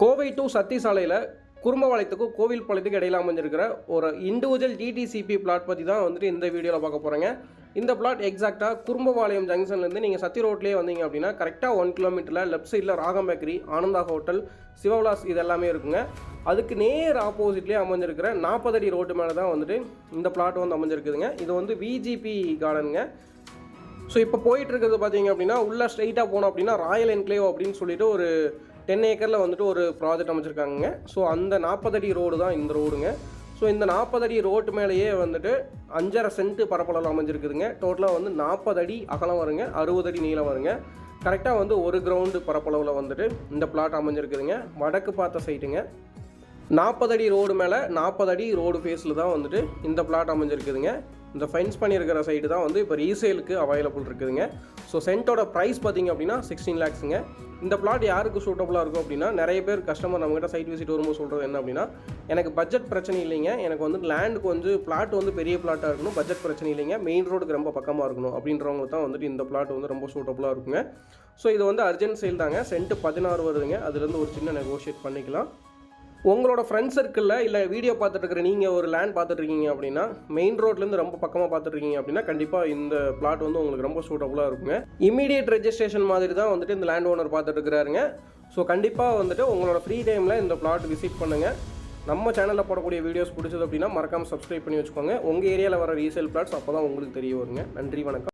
Kovai to சத்தி சாலையில் குறும்பபாளையத்துக்கும் கோவில்பாளையத்துக்கு இடையில அமைஞ்சிருக்கிற ஒரு இண்டிவிஜுவல் டிடிசிபி பிளாட் பற்றி தான் வந்துட்டு இந்த வீடியோவில் பார்க்க போகிறேங்க. இந்த பிளாட் எக்ஸாக்டாக குறும்பபாளையம் ஜங்ஷன்லேருந்து நீங்கள் சத்தி ரோட்லேயே வந்தீங்க அப்படின்னா கரெக்டாக 1 கிலோமீட்டரில் லெஃப்ட் சைடில் ராகம் பேக்கரி, ஆனந்தா ஹோட்டல், சிவவிலாஸ் இது எல்லாமே இருக்குங்க. அதுக்கு நேர் ஆப்போசிட்லேயே அமைஞ்சிருக்கிற 40 அடி ரோட்டு மேலே தான் வந்துட்டு இந்த பிளாட் வந்து அமைஞ்சிருக்குதுங்க. இது வந்து விஜிபி கார்டனுங்க. ஸோ இப்போ போயிட்டுருக்கிறது பார்த்தீங்க அப்படின்னா உள்ளே ஸ்ட்ரைட்டாக போனோம் அப்படின்னா ராயல் என்க்ளேவ் அப்படின்னு சொல்லிட்டு ஒரு 10 ஏக்கரில் வந்துட்டு ஒரு ப்ராஜெக்ட் அமைச்சிருக்காங்க. ஸோ அந்த 40 அடி ரோடு தான் இந்த ரோடுங்க. ஸோ இந்த 40 அடி ரோட்டு மேலேயே வந்துட்டு 5.5 சென்ட் பரப்பளவில் அமைஞ்சிருக்குதுங்க. டோட்டலாக வந்து 40 அடி அகலம் வருங்க, 60 அடி நீளம் வருங்க. கரெக்டாக வந்து ஒரு கிரவுண்டு பரப்பளவில் வந்துட்டு இந்த பிளாட் அமைஞ்சிருக்குதுங்க. வடக்கு பார்த்த சைட்டுங்க. 40 அடி ரோடு மேலே 40 அடி ரோடு ஃபேஸில் தான் வந்துட்டு இந்த பிளாட் அமைஞ்சிருக்குதுங்க. இந்த ஃபென்ஸ் பண்ணியிருக்கிற சைட்டு தான் வந்து இப்போ ரீசேலுக்கு அவைலபிள் இருக்குதுங்க. ஸோ சென்ட்டோட ப்ரைஸ் பார்த்திங்க அப்படின்னா 16 lakhsங்க. இந்த பிளாட் யாருக்கு சூட்டபுளாக இருக்கும் அப்படின்னா, நிறைய பேர் கஸ்டமர் நம்மகிட்ட சைட் விசிட் வரும்போது சொல்கிறது என்ன அப்படின்னா, எனக்கு பட்ஜெட் பிரச்சனை இல்லைங்க, எனக்கு வந்து லேண்டுக்கு வந்து பிளாட் வந்து பெரிய பிளாட்டாக இருக்கணும், பட்ஜெட் பிரச்சனை இல்லைங்க, மெயின் ரோடுக்கு ரொம்ப பக்கமாக இருக்கணும் அப்படின்றவங்களுக்கு தான் வந்துட்டு இந்த பிளாட் வந்து ரொம்ப சூட்டபுளாக இருக்குங்க. ஸோ இது வந்து அர்ஜென்ட் சேல் தாங்க. சென்ட்டு 16 வருதுங்க. அதுலேருந்து ஒரு சின்ன நெகோஷியேட் பண்ணிக்கலாம். உங்களோட ஃப்ரெண்ட் சர்க்கிளில் இல்லை வீடியோ பார்த்துட்டு இருக்கிற நீங்கள் ஒரு லேண்ட் பார்த்துட்ருக்கீங்க அப்படின்னா, மெயின் ரோட்லேருந்து ரொம்ப பக்கமாக பார்த்துட்ருக்கீங்க அப்படின்னா கண்டிப்பாக இந்த பிளாட் வந்து உங்களுக்கு ரொம்ப சூட்டபுளாக இருக்குங்க. இமீடியட் ரெஜிஸ்ட்ரேஷன் மாதிரி தான் வந்துட்டு இந்த லேண்ட் ஓனர் பார்த்துட்டு இருக்கிறாருங்க. ஸோ கண்டிப்பாக வந்துட்டு உங்களோட ஃப்ரீ டைமில் இந்த பிளாட் விசிட் பண்ணுங்கள். நம்ம சேனலில் போடக்கூடிய வீடியோஸ் பிடிச்சது அப்படின்னா மறக்காமல் சப்ஸ்கிரைப் பண்ணி வச்சுக்கோங்க. உங்கள் ஏரியாவில் வர ரீசேல் பிளாட்ஸ் அப்போ தான் உங்களுக்கு தெரிய வருங்க. நன்றி, வணக்கம்.